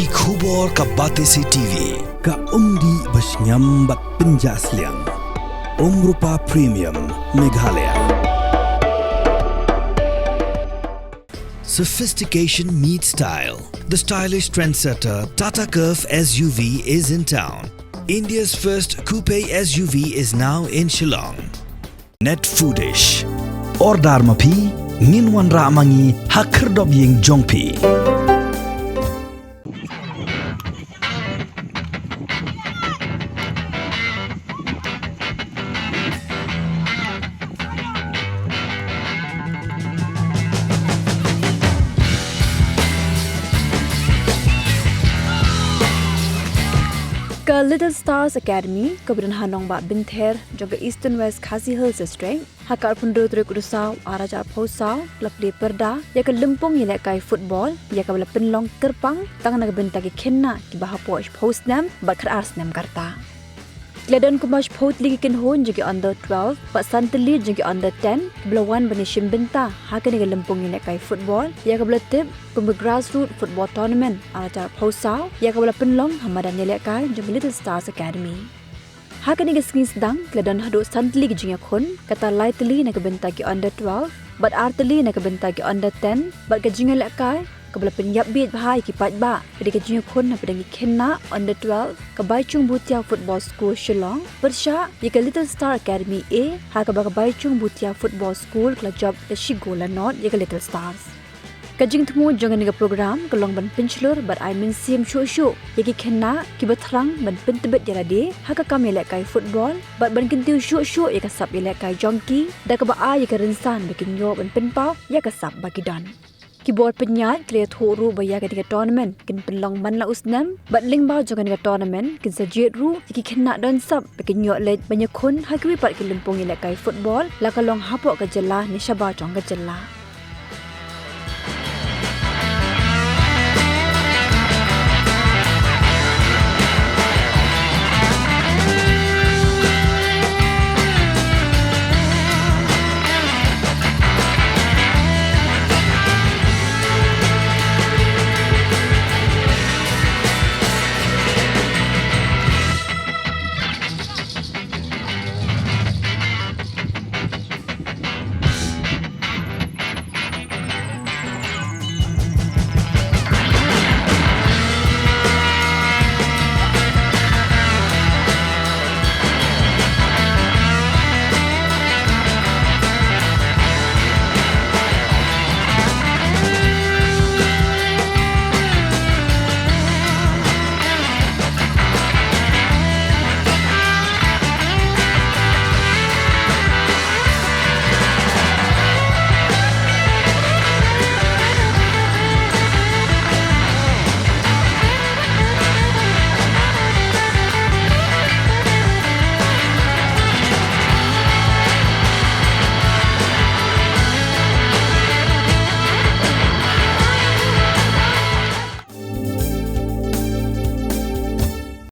ki khubor ka batesi TV ka umdi basnyam bat penjasliang Rupa Premium Meghalaya. Sophistication meets style. The stylish trendsetter Tata Curve SUV is in town. India's first coupe SUV is now in Shillong. Net Foodish. Ordar mapi minwan ramangi hakerdob ying jongpi. Ke Little Stars Academy kemudian hanong bak binter juga Eastern West Khasi Hills District Haka pundu truk rusau araja posau klub di perda ya ke lempung ya kai football ya ke penlong kerpang tangan nak bentagi kenna ki bahapoch postnam bakar arsnam karta Gladon kumash pot ligi Kynhun juga under 12 pak santeli juga under 10 belawan benishim benta haka ni ke lempung ya kai football ya ke tip kumbu grassroots football tournament araja posau ya ke penlong hamadan ya kai juga Little Stars Academy Haka ni Sngi Sdang Gladon hadu santli juga kon kata lightly nak bentagi under 12 but artli nak bentagi under 10 but ke juga kai Kabla penyap bit bahai kipat ba pada kejunya kon na pedangi kenna under 12 ke Bhaichung Bhutia Football School Shillong bersya ya ke Little Star Academy A haka ba ke Bhaichung Bhutia Football School ke job the Shigola Not ya ke Little Stars Kajing temu jangan ni program ke long ban penchlur but I mean sim show ya ke kenna ki batrang ban pentebet jarade haka kami lek kai football but ban kentiu show ya ke sap ya lek kai jongki da ke ba ya ke rensan bikin yo ban penpau ya ke sap bagi dan Keyboard penyat kreat huru baya ketika tournament kin penlong man la usnam bat ling bao jangan ketika tournament kin sajet ru ki kena don sap bikin nyok let banyak kon hakwi pat ki lempong ilak kai football la kalong hapok ke jelah ni syaba jong ke jelah